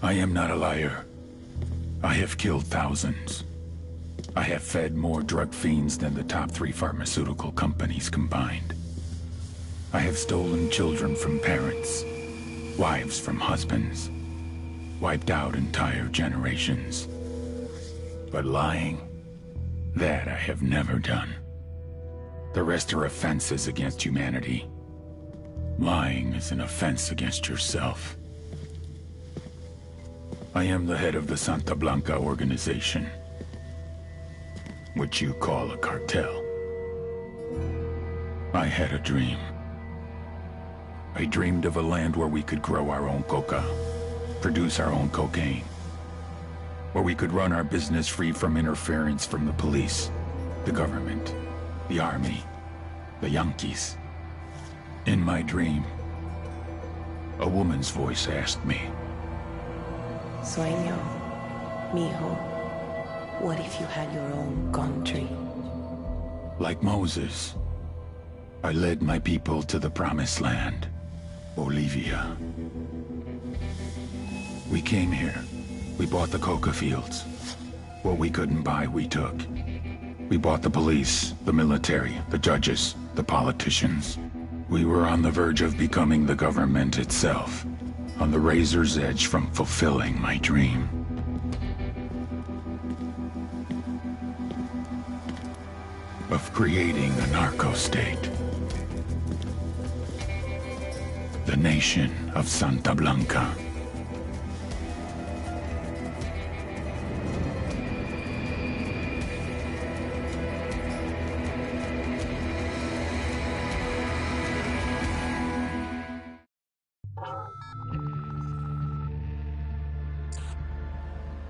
I am not a liar. I have killed thousands. I have fed more drug fiends than the top 3 pharmaceutical companies combined. I have stolen children from parents, wives from husbands, wiped out entire generations. But lying, that I have never done. The rest are offenses against humanity. Lying is an offense against yourself. I am the head of the Santa Blanca organization, which you call a cartel. I had a dream. I dreamed of a land where we could grow our own coca, produce our own cocaine, where we could run our business free from interference from the police, the government, the army, the Yankees. In my dream, a woman's voice asked me, Sueño, mijo, what if you had your own country? Like Moses, I led my people to the promised land, Bolivia. We came here. We bought the coca fields. What we couldn't buy, we took. We bought the police, the military, the judges, the politicians. We were on the verge of becoming the government itself, on the razor's edge from fulfilling my dream. Of creating a narco-state. The nation of Santa Blanca.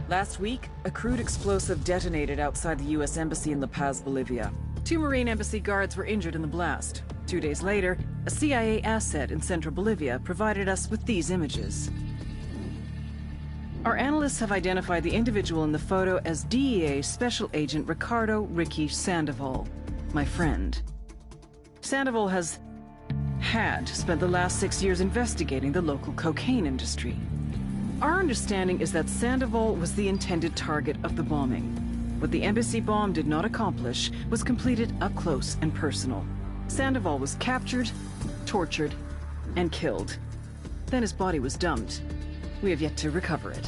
Last week, a crude explosive detonated outside the U.S. Embassy in La Paz, Bolivia. 2 Marine Embassy guards were injured in the blast. 2 days later, a CIA asset in central Bolivia provided us with these images. Our analysts have identified the individual in the photo as DEA Special Agent Ricardo Ricky Sandoval, my friend. Sandoval had spent the last 6 years investigating the local cocaine industry. Our understanding is that Sandoval was the intended target of the bombing. What the embassy bomb did not accomplish was completed up close and personal. Sandoval was captured, tortured, and killed. Then his body was dumped. We have yet to recover it.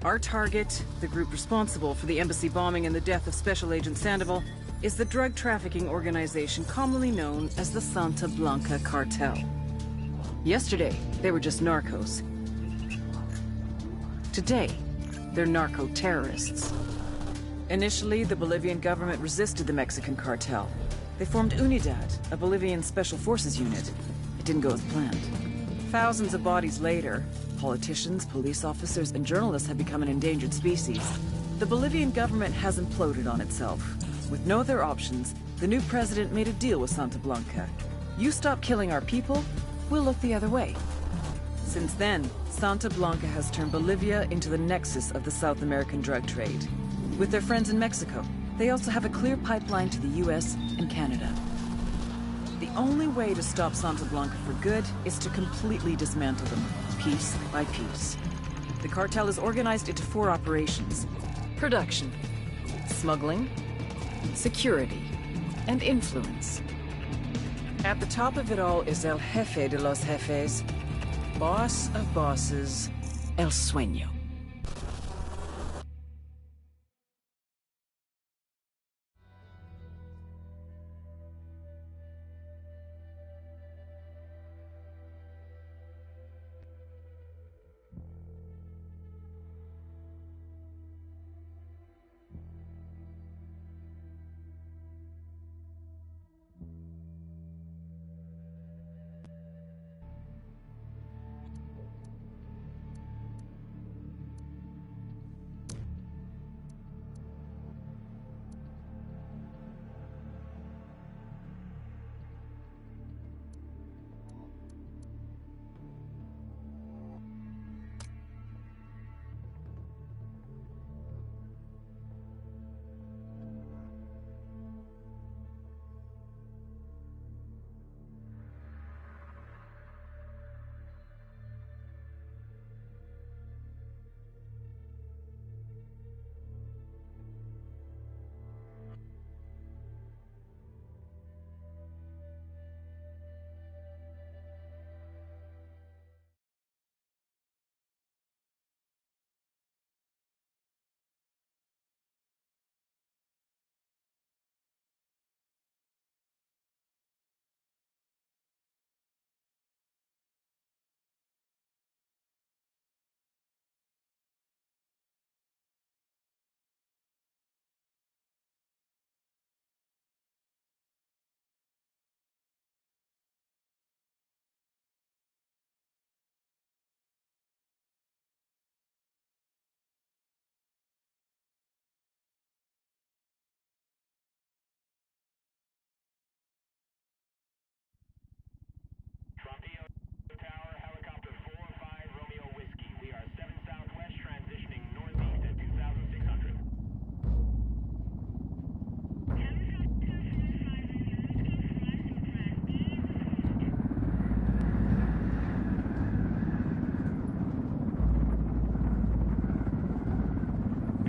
Our target, the group responsible for the embassy bombing and the death of Special Agent Sandoval, is the drug trafficking organization commonly known as the Santa Blanca Cartel. Yesterday, they were just narcos. Today, they're narco-terrorists. Initially, the Bolivian government resisted the Mexican cartel. They formed Unidad, a Bolivian special forces unit. It didn't go as planned. Thousands of bodies later, politicians, police officers, and journalists have become an endangered species. The Bolivian government has imploded on itself. With no other options, the new president made a deal with Santa Blanca. You stop killing our people, we'll look the other way. Since then, Santa Blanca has turned Bolivia into the nexus of the South American drug trade. With their friends in Mexico, they also have a clear pipeline to the US and Canada. The only way to stop Santa Blanca for good is to completely dismantle them, piece by piece. The cartel is organized into 4 operations: production, smuggling, security, and influence. At the top of it all is El Jefe de los Jefes, boss of bosses, El Sueño.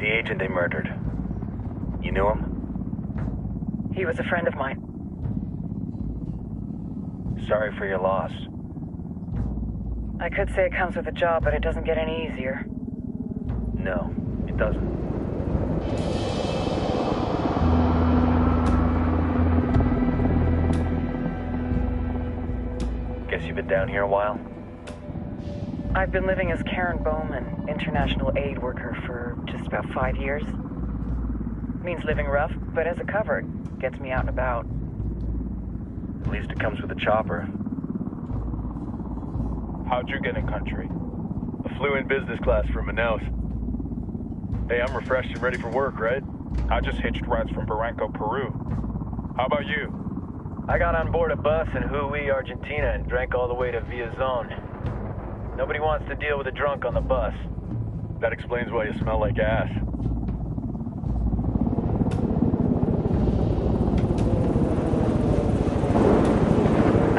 The agent they murdered. You knew him? He was a friend of mine. Sorry for your loss. I could say it comes with a job, but it doesn't get any easier. No, it doesn't. Guess you've been down here a while? I've been living as Karen Bowman, international aid worker, for just about 5 years. Means living rough, but as a cover, it gets me out and about. At least it comes with a chopper. How'd you get in country? I flew in business class from Manaus. Hey, I'm refreshed and ready for work, right? I just hitched rides from Barranco, Peru. How about you? I got on board a bus in Hui, Argentina, and drank all the way to Villazon. Nobody wants to deal with a drunk on the bus. That explains why you smell like ass.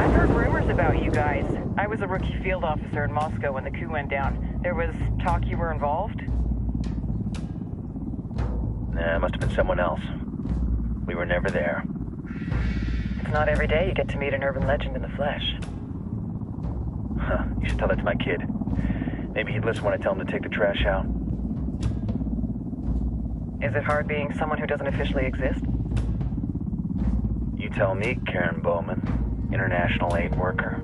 I've heard rumors about you guys. I was a rookie field officer in Moscow when the coup went down. There was talk you were involved? Nah, it must have been someone else. We were never there. It's not every day you get to meet an urban legend in the flesh. Huh, you should tell that to my kid. Maybe he'd listen when I tell him to take the trash out. Is it hard being someone who doesn't officially exist? You tell me, Karen Bowman, international aid worker.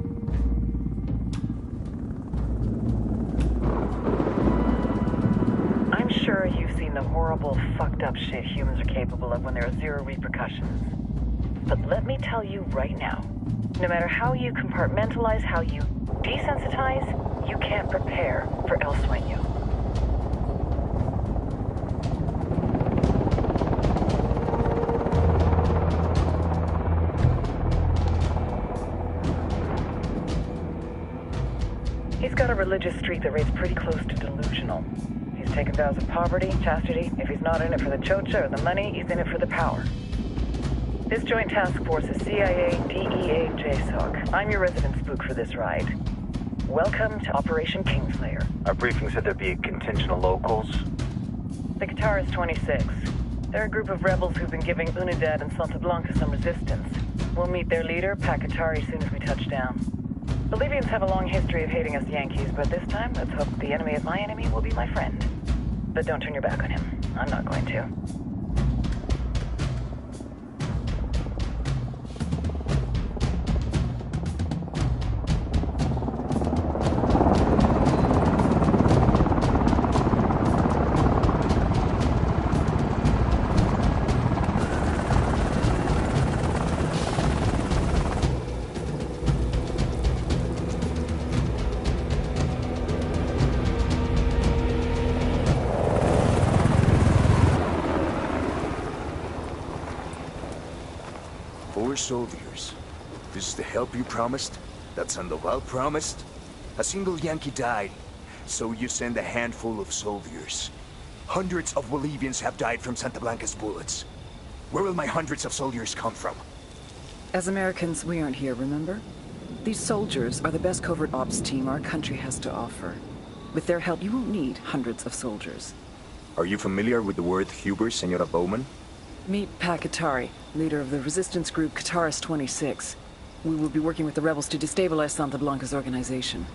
I'm sure you've seen the horrible, fucked up shit humans are capable of when there are zero repercussions. But let me tell you right now, no matter how you compartmentalize, how you desensitize, you can't prepare for El Sueño. He's got a religious streak that rates pretty close to delusional. He's taken vows of poverty, chastity. If he's not in it for the chocha or the money, he's in it for the power. This joint task force is CIA, DEA, and JSOC. I'm your resident spook for this ride. Welcome to Operation Kingslayer. Our briefing said there'd be a contingent of locals. The Guitarist 26. They're a group of rebels who've been giving Unidad and Santa Blanca some resistance. We'll meet their leader, Pakatari, soon as we touch down. Bolivians have a long history of hating us Yankees, but this time, let's hope the enemy of my enemy will be my friend. But don't turn your back on him. I'm not going to. Soldiers. This is the help you promised? That Sandoval promised? A single Yankee died, so you send a handful of soldiers. Hundreds of Bolivians have died from Santa Blanca's bullets. Where will my hundreds of soldiers come from? As Americans, we aren't here, remember? These soldiers are the best covert ops team our country has to offer. With their help, you won't need hundreds of soldiers. Are you familiar with the word Huber, Senora Bowman? Meet Pakatari, leader of the resistance group Guitarist 26. We will be working with the rebels to destabilize Santa Blanca's organization.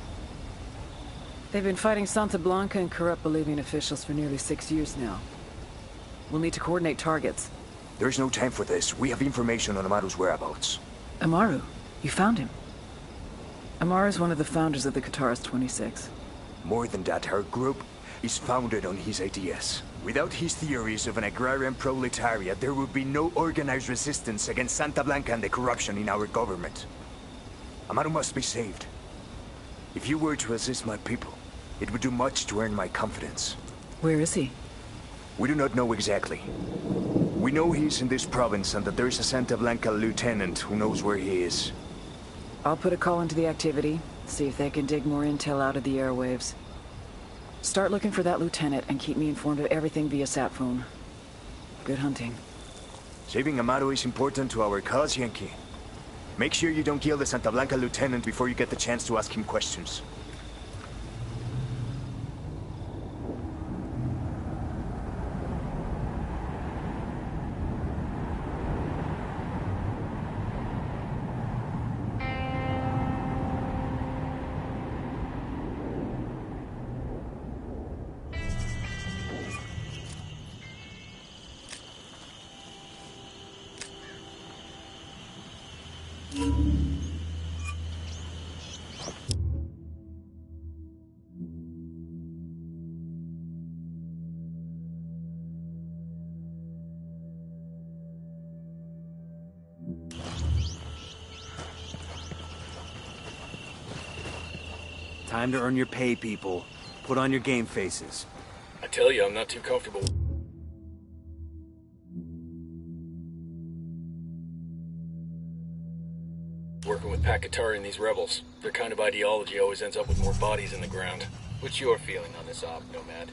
They've been fighting Santa Blanca and corrupt Bolivian officials for nearly 6 years now. We'll need to coordinate targets. There's no time for this. We have information on Amaru's whereabouts. Amaru? You found him? Amaru is one of the founders of the Guitarist 26. More than that, her group is founded on his ideas. Without his theories of an agrarian proletariat, there would be no organized resistance against Santa Blanca and the corruption in our government. Amaru must be saved. If you were to assist my people, it would do much to earn my confidence. Where is he? We do not know exactly. We know he's in this province and that there's a Santa Blanca lieutenant who knows where he is. I'll put a call into the activity, see if they can dig more intel out of the airwaves. Start looking for that lieutenant and keep me informed of everything via sat phone. Good hunting. Saving Amaru is important to our cause, Yankee. Make sure you don't kill the Santa Blanca lieutenant before you get the chance to ask him questions. Time to earn your pay, people. Put on your game faces. I tell you, I'm not too comfortable. Working with Pakatari and these rebels. Their kind of ideology always ends up with more bodies in the ground. What's your feeling on this op, Nomad?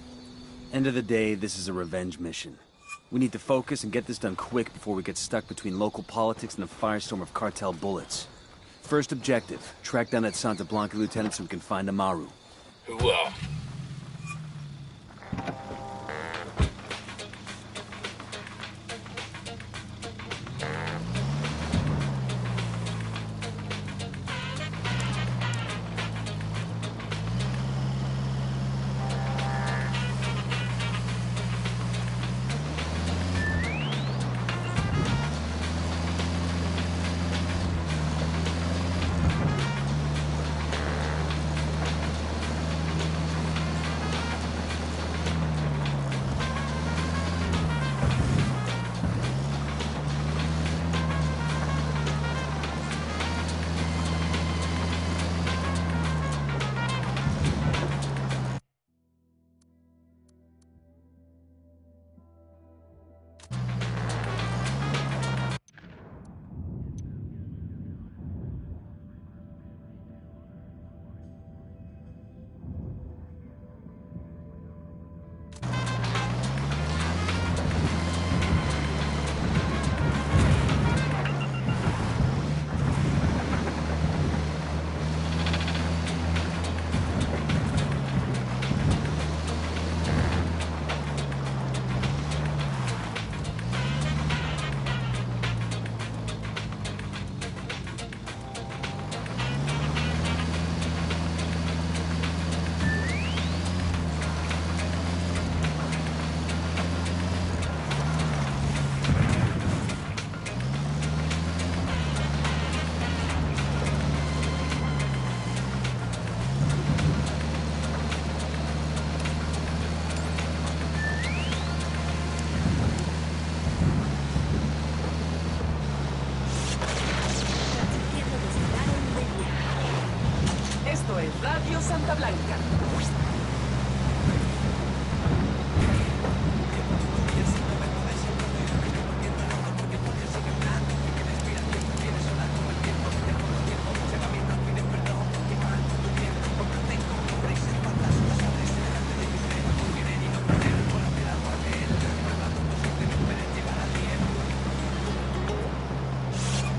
End of the day, this is a revenge mission. We need to focus and get this done quick before we get stuck between local politics and the firestorm of cartel bullets. First objective, track down that Santa Blanca lieutenant so we can find Amaru. Who, Esto es Radio Santa Blanca.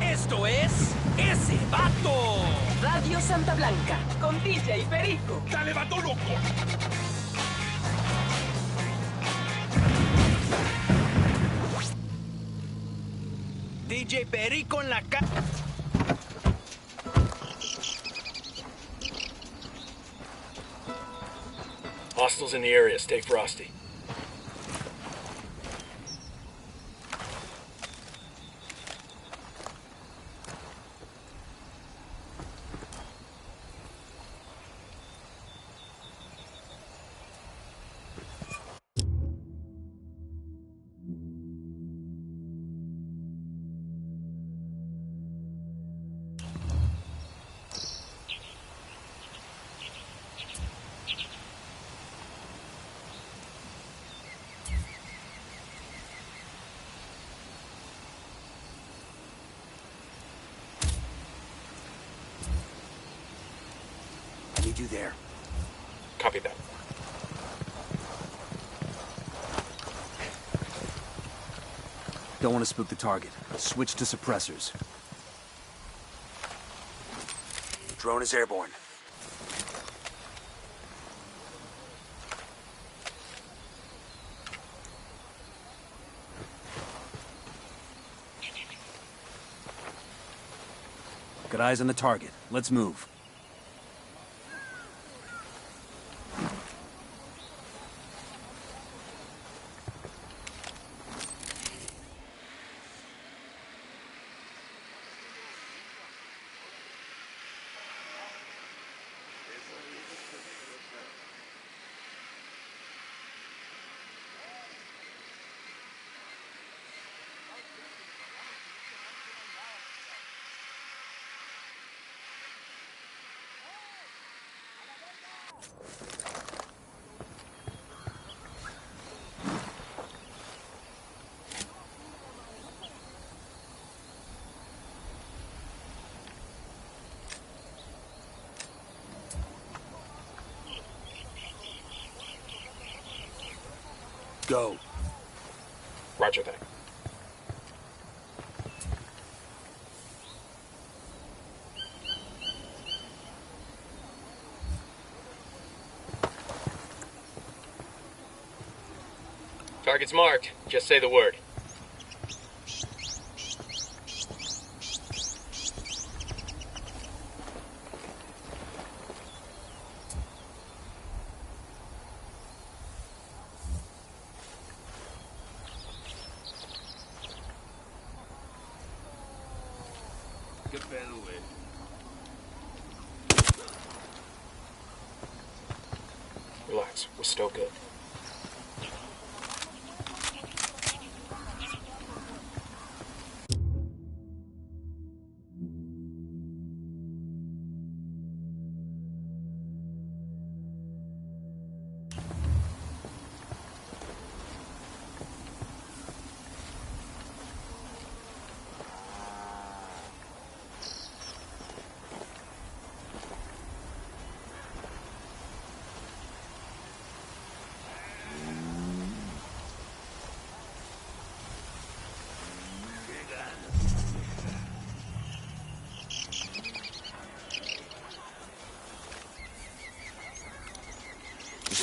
¡Esto es ese vato! Radio Santa Blanca, con DJ Perico. ¡Dale, vato loco! DJ Perico en la Hostiles in the area. Stay frosty. I need you there. Copy that. Don't want to spook the target. Switch to suppressors. Drone is airborne. Got eyes on the target. Let's move. go. Roger that. Target's marked. Just say the word. Relax. We're still good.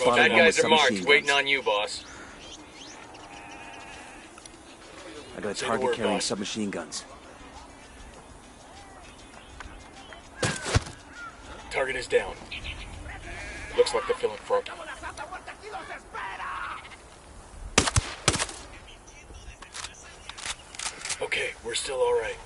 Well, bad guys are marked, waiting on you, boss. I got a target carrying submachine guns. Target is down. Looks like they're feeling froggy. Okay, we're still alright.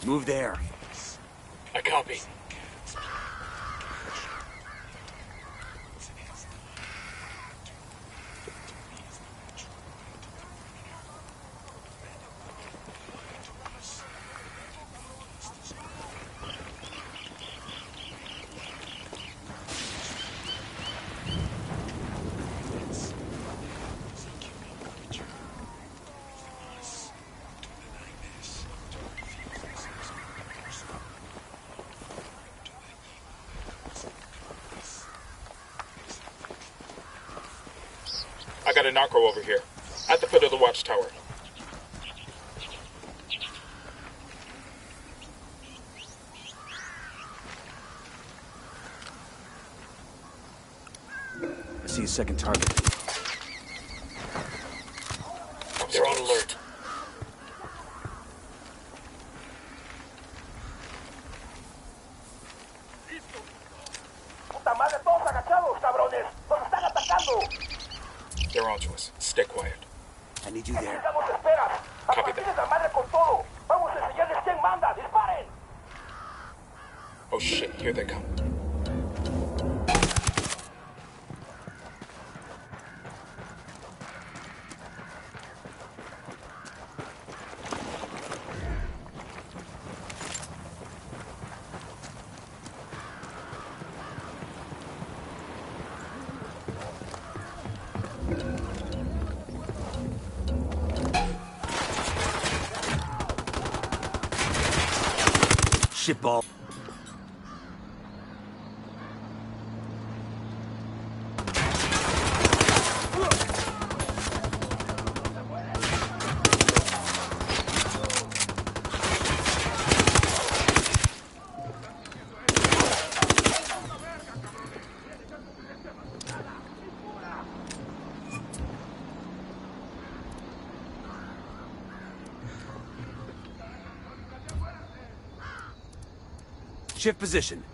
Move there. I copy. I got a narco over here, at the foot of the watchtower. I see a second target. They're on alert. They're onto us. Stay quiet. I need you there. Copy that. Oh shit, here they come. Shitball. Shift position.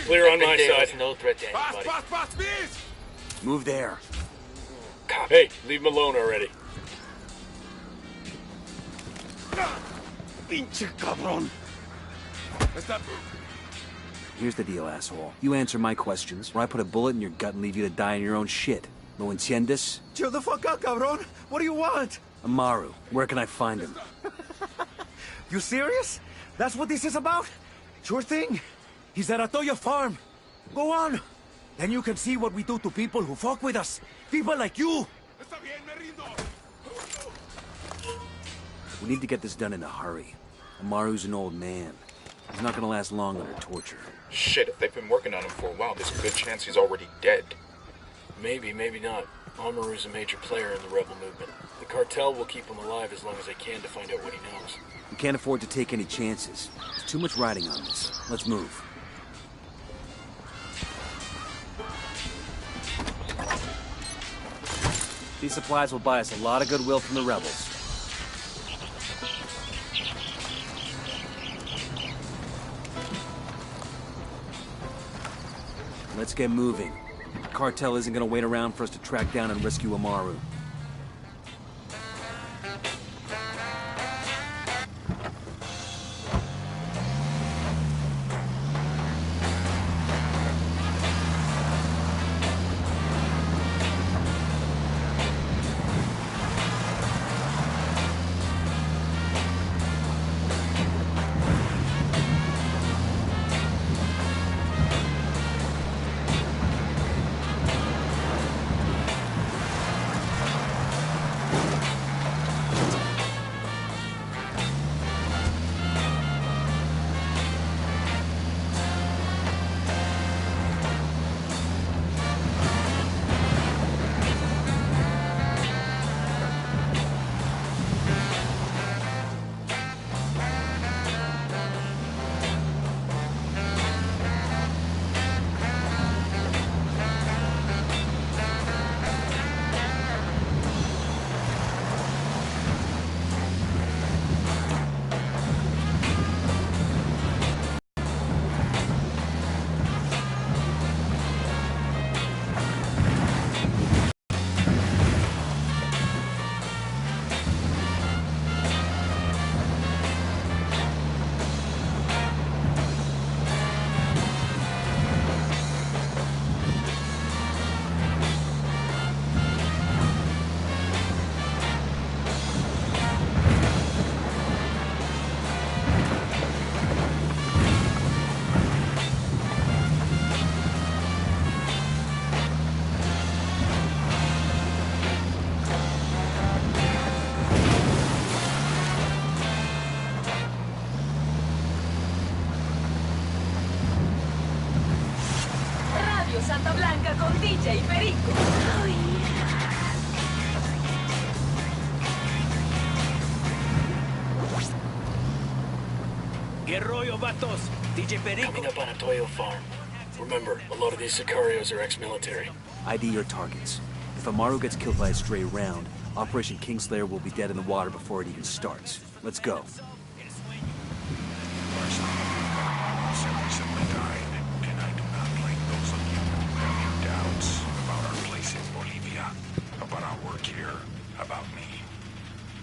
Clear on my side. No threat to anybody. Move there. Hey, leave him alone already. Pinche cabrón. Here's the deal, asshole. You answer my questions, or I put a bullet in your gut and leave you to die in your own shit. ¿Lo entiendes? Chill the fuck out, cabrón. What do you want? Amaru, where can I find him? You serious? That's what this is about? Sure thing. He's at Atoya Farm. Go on. Then you can see what we do to people who fuck with us. People like you. We need to get this done in a hurry. Amaru's an old man. He's not gonna last long under torture. Shit, if they've been working on him for a while, there's a good chance he's already dead. Maybe, maybe not. Amaru's a major player in the rebel movement. The cartel will keep him alive as long as they can to find out what he knows. We can't afford to take any chances. There's too much riding on this. Let's move. These supplies will buy us a lot of goodwill from the rebels. Let's get moving. The cartel isn't gonna wait around for us to track down and rescue Amaru. Santa Blanca con DJ Perico. Oh, yeah. ¿Qué rollo, vatos? DJ Perico. Coming up on Atoyo Farm. Remember, a lot of these sicarios are ex-military. ID your targets. If Amaru gets killed by a stray round, Operation Kingslayer will be dead in the water before it even starts. Let's go. Recently died, and I do not blame those of you who have your doubts about our place in Bolivia, about our work here, about me.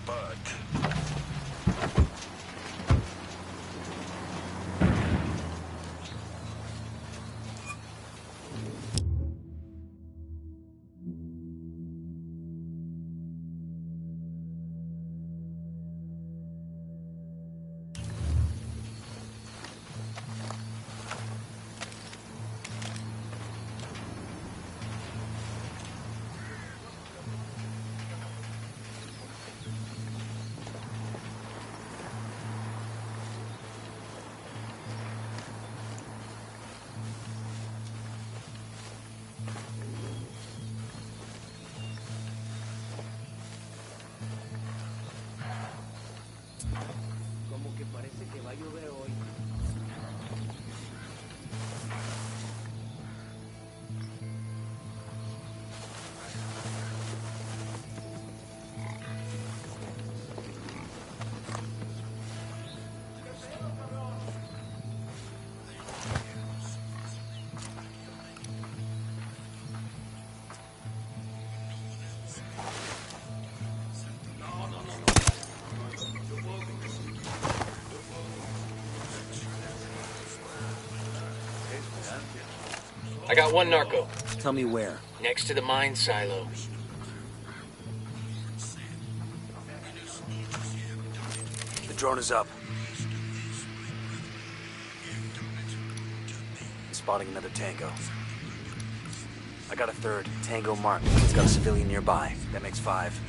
But I got one narco. Tell me where. Next to the mine silo. The drone is up. Spotting another Tango. I got a third. Tango marked. It's got a civilian nearby. That makes 5.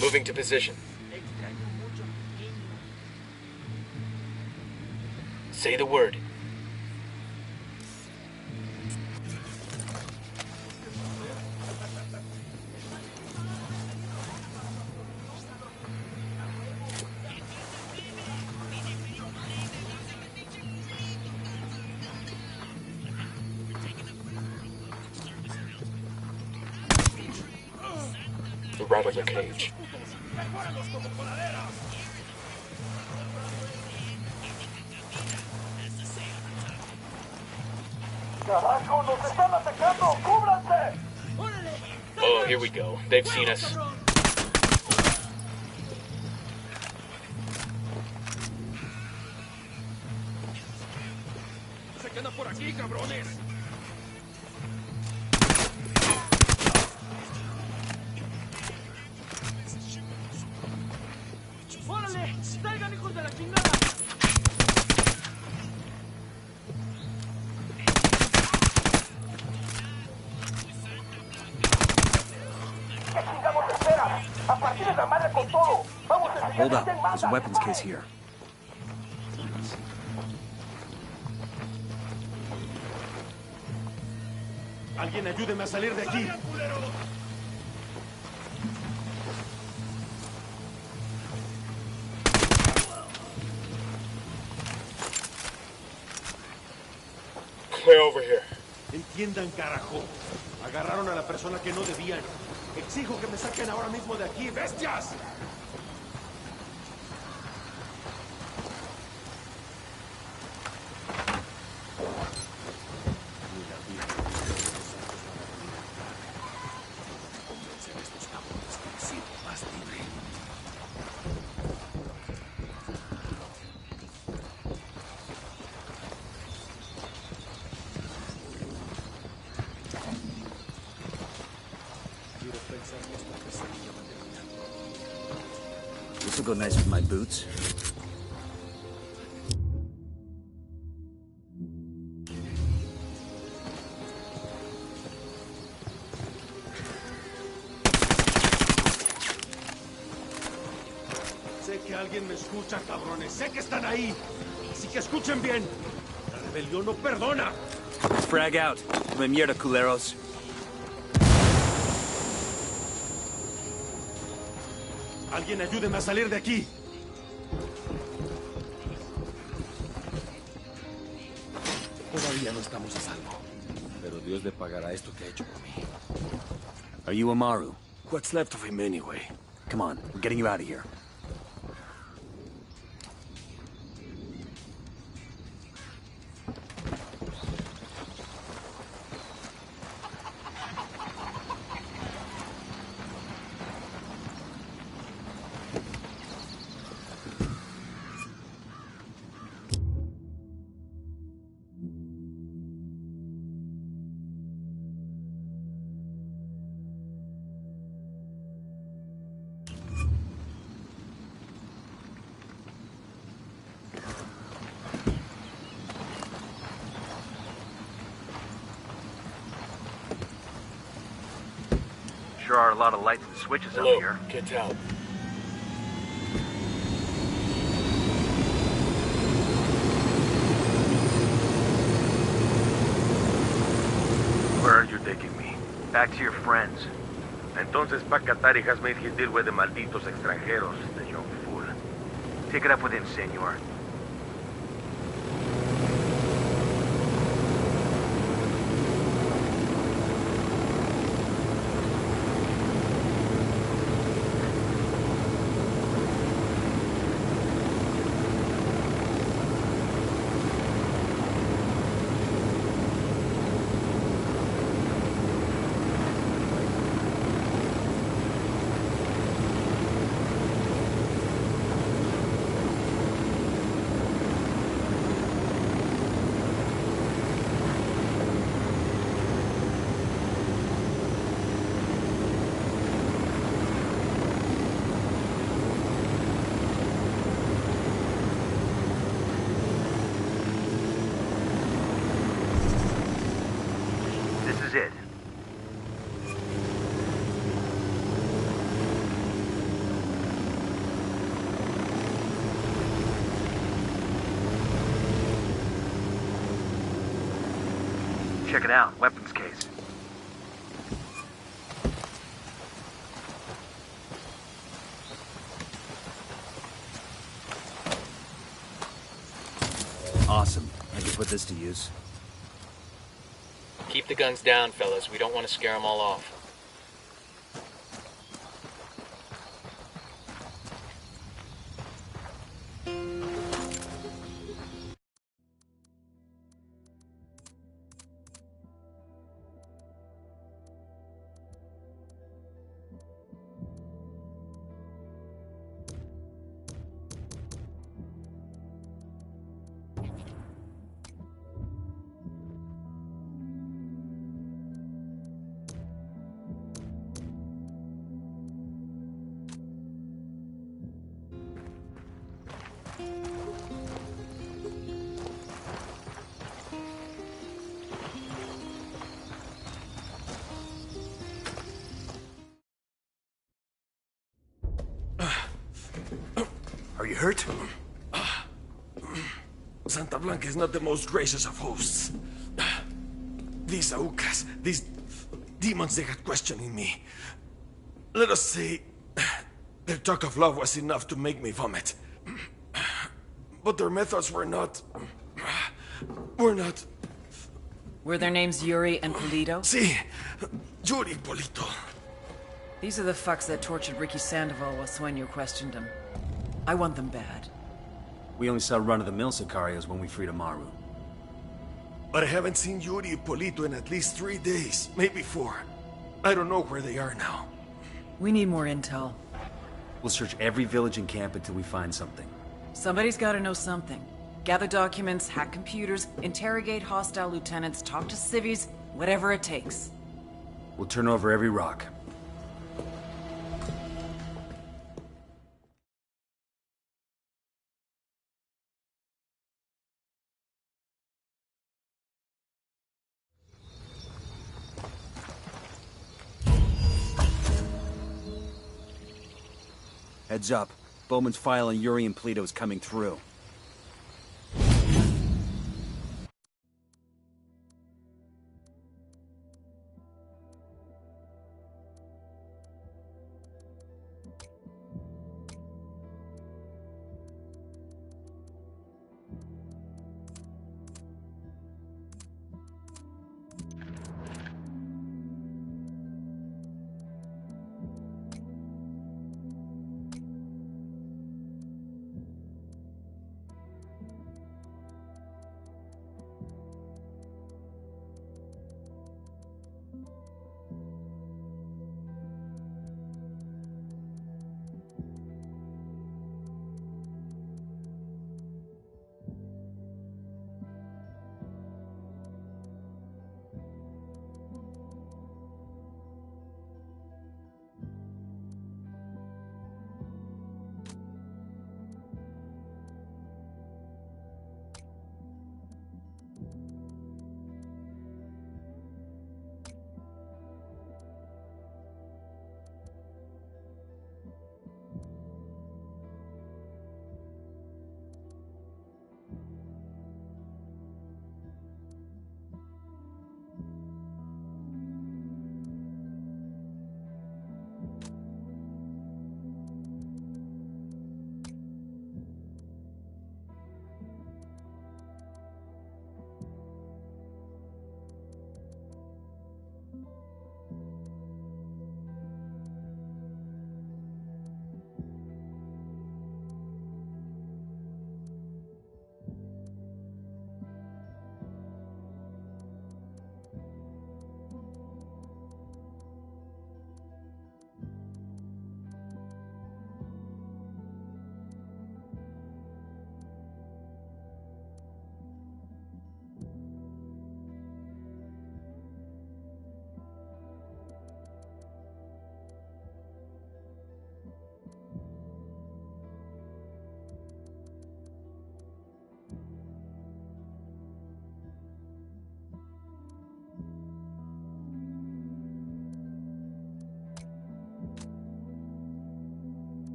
Moving to position. Say the word. Rattle the cage. Oh, here we go. They've seen us. Hold up. There's a weapons case here. Alguien ayúdeme a salir de aquí. Clear over here. Entiendan, carajo. Agarraron a la persona que no debían. Exijo que me saquen ahora mismo de aquí, bestias. This will go nice with my boots. Sé que alguien me escucha, cabrones. Sé que están ahí. Así que escuchen bien. La rebelión no perdona. Frag out. Come mierda, culeros. Alguien ayúdeme a salir de aquí. Todavía no estamos a salvo. Pero Dios le pagará esto que ha hecho por mí. Are you Amaru? What's left of him anyway? Come on, we're getting you out of here. Sure are a lot of lights and switches up here. Get out. Where are you taking me? Back to your friends. Entonces Pacatari has made his deal with the malditos extranjeros, the young fool. Take it up with him, senor. Check it out. Weapons case. Awesome. I can put this to use. Keep the guns down, fellas. We don't want to scare them all off. Are you hurt? Santa Blanca is not the most gracious of hosts. These Aucas, these demons, they got questioning me. Let us say, their talk of love was enough to make me vomit. But their methods were not... Were their names Yuri and Polito? Si, Yuri Polito. These are the fucks that tortured Ricky Sandoval while Sueño questioned him. I want them bad. We only saw run-of-the-mill Sicarios when we freed Amaru. But I haven't seen Yuri and Polito in at least 3 days, maybe 4. I don't know where they are now. We need more intel. We'll search every village and camp until we find something. Somebody's gotta know something. Gather documents, hack computers, interrogate hostile lieutenants, talk to civvies, whatever it takes. We'll turn over every rock. Heads up. Bowman's file on Yuri and Polito is coming through.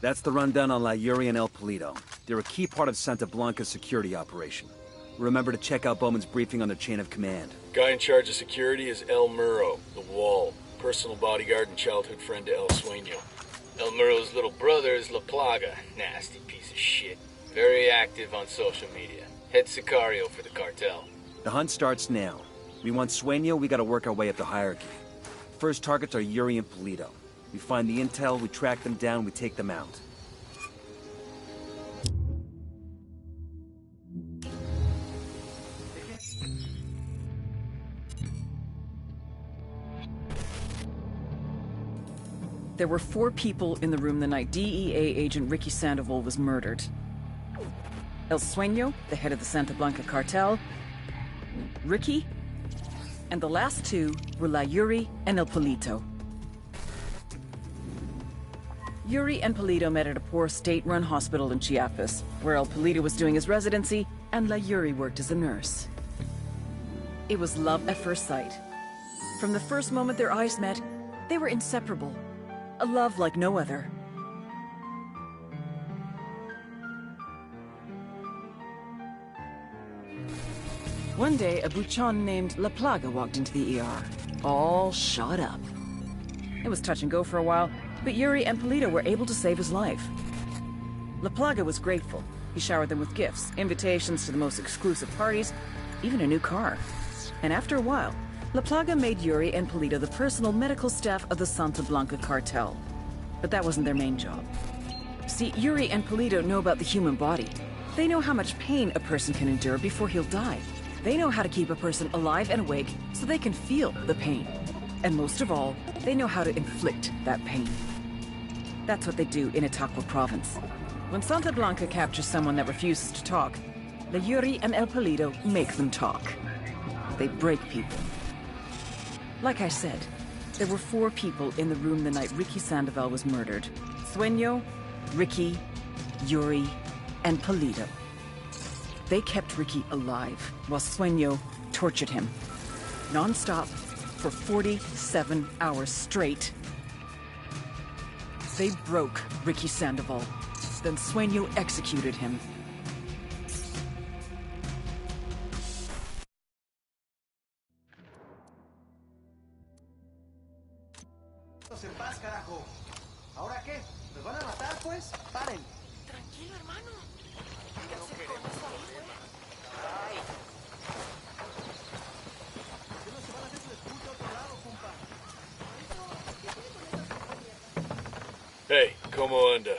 That's the rundown on La Yuri and El Polito. They're a key part of Santa Blanca's security operation. Remember to check out Bowman's briefing on their chain of command. Guy in charge of security is El Muro, the Wall. Personal bodyguard and childhood friend to El Sueño. El Muro's little brother is La Plaga. Nasty piece of shit. Very active on social media. Head Sicario for the cartel. The hunt starts now. We want Sueño, we gotta work our way up the hierarchy. First targets are Yuri and Polito. We find the intel, we track them down, we take them out. There were 4 people in the room the night DEA agent Ricky Sandoval was murdered. El Sueño, the head of the Santa Blanca cartel, Ricky, and the last 2 were La Yuri and El Polito. Yuri and Polito met at a poor state-run hospital in Chiapas, where El Polito was doing his residency and La Yuri worked as a nurse. It was love at first sight. From the first moment their eyes met, they were inseparable. A love like no other. One day, a buchon named La Plaga walked into the ER, all shot up. It was touch and go for a while, but Yuri and Polito were able to save his life. La Plaga was grateful. He showered them with gifts, invitations to the most exclusive parties, even a new car. And after a while, La Plaga made Yuri and Polito the personal medical staff of the Santa Blanca cartel. But that wasn't their main job. See, Yuri and Polito know about the human body. They know how much pain a person can endure before he'll die. They know how to keep a person alive and awake so they can feel the pain. And most of all, they know how to inflict that pain. That's what they do in Itaqua province. When Santa Blanca captures someone that refuses to talk, La Yuri and El Polito make them talk. They break people. Like I said, there were 4 people in the room the night Ricky Sandoval was murdered. Sueño, Ricky, Yuri, and Polito. They kept Ricky alive, while Sueño tortured him. Non-stop, for 47 hours straight. They broke Ricky Sandoval. Then Sueño executed him. En paz, carajo. ¿Ahora qué? ¿Nos van a matar, pues? ¡Paren! Tranquilo, hermano. Hey, como anda?